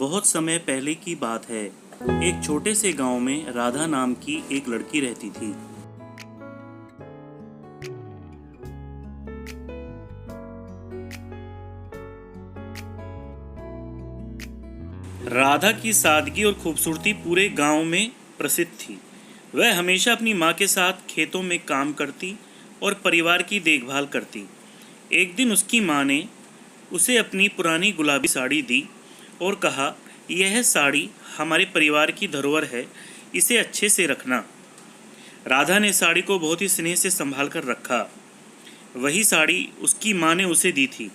बहुत समय पहले की बात है। एक छोटे से गांव में राधा नाम की एक लड़की रहती थी। राधा की सादगी और खूबसूरती पूरे गांव में प्रसिद्ध थी। वह हमेशा अपनी माँ के साथ खेतों में काम करती और परिवार की देखभाल करती। एक दिन उसकी माँ ने उसे अपनी पुरानी गुलाबी साड़ी दी और कहा, यह साड़ी हमारे परिवार की धरोहर है, इसे अच्छे से रखना। राधा ने साड़ी को बहुत ही स्नेह से संभाल कर रखा। वही साड़ी उसकी माँ ने उसे दी थी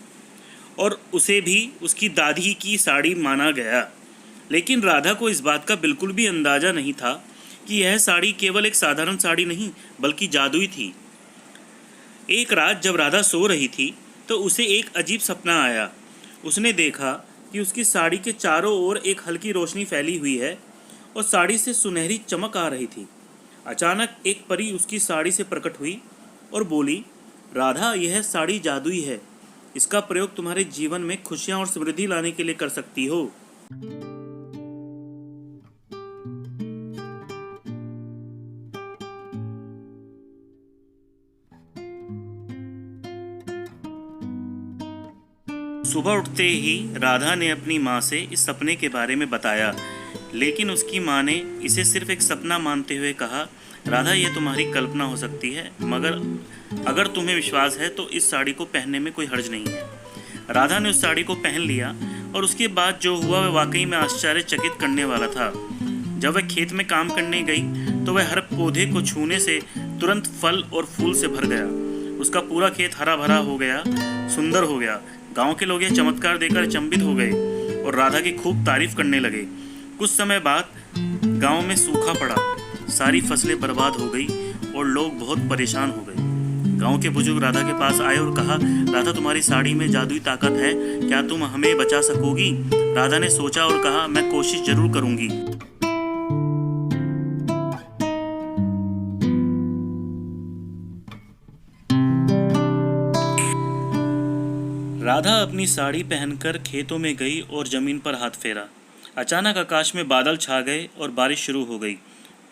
और उसे भी उसकी दादी की साड़ी माना गया। लेकिन राधा को इस बात का बिल्कुल भी अंदाज़ा नहीं था कि यह साड़ी केवल एक साधारण साड़ी नहीं बल्कि जादुई थी। एक रात जब राधा सो रही थी तो उसे एक अजीब सपना आया। उसने देखा कि उसकी साड़ी के चारों ओर एक हल्की रोशनी फैली हुई है और साड़ी से सुनहरी चमक आ रही थी। अचानक एक परी उसकी साड़ी से प्रकट हुई और बोली, राधा, यह साड़ी जादुई है। इसका प्रयोग तुम्हारे जीवन में खुशियाँ और समृद्धि लाने के लिए कर सकती हो। सुबह उठते ही राधा ने अपनी माँ से इस सपने के बारे में बताया, लेकिन उसकी माँ ने इसे सिर्फ एक सपना मानते हुए कहा, राधा, यह तुम्हारी कल्पना हो सकती है, मगर अगर तुम्हें विश्वास है तो इस साड़ी को पहनने में कोई हर्ज नहीं है। राधा ने उस साड़ी को पहन लिया और उसके बाद जो हुआ वह वाकई में आश्चर्यचकित करने वाला था। जब वह खेत में काम करने गई तो वह हर पौधे को छूने से तुरंत फल और फूल से भर गया। उसका पूरा खेत हरा भरा हो गया, सुंदर हो गया। गांव के लोग यह चमत्कार देखकर अचंभित हो गए और राधा की खूब तारीफ करने लगे। कुछ समय बाद गांव में सूखा पड़ा, सारी फसलें बर्बाद हो गई और लोग बहुत परेशान हो गए। गांव के बुजुर्ग राधा के पास आए और कहा, राधा, तुम्हारी साड़ी में जादुई ताकत है, क्या तुम हमें बचा सकोगी? राधा ने सोचा और कहा, मैं कोशिश जरूर करूंगी। राधा अपनी साड़ी पहनकर खेतों में गई और जमीन पर हाथ फेरा। अचानक आकाश में बादल छा गए और बारिश शुरू हो गई।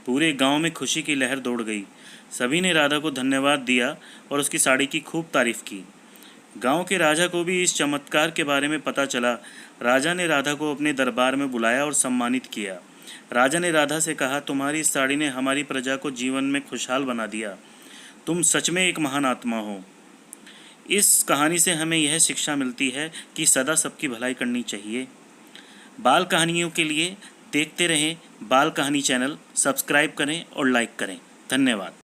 पूरे गांव में खुशी की लहर दौड़ गई। सभी ने राधा को धन्यवाद दिया और उसकी साड़ी की खूब तारीफ की। गांव के राजा को भी इस चमत्कार के बारे में पता चला। राजा ने राधा को अपने दरबार में बुलाया और सम्मानित किया। राजा ने राधा से कहा, तुम्हारी इस साड़ी ने हमारी प्रजा को जीवन में खुशहाल बना दिया। तुम सच में एक महान आत्मा हो। इस कहानी से हमें यह शिक्षा मिलती है कि सदा सबकी भलाई करनी चाहिए। बाल कहानियों के लिए देखते रहें बाल कहानी चैनल, सब्सक्राइब करें और लाइक करें। धन्यवाद।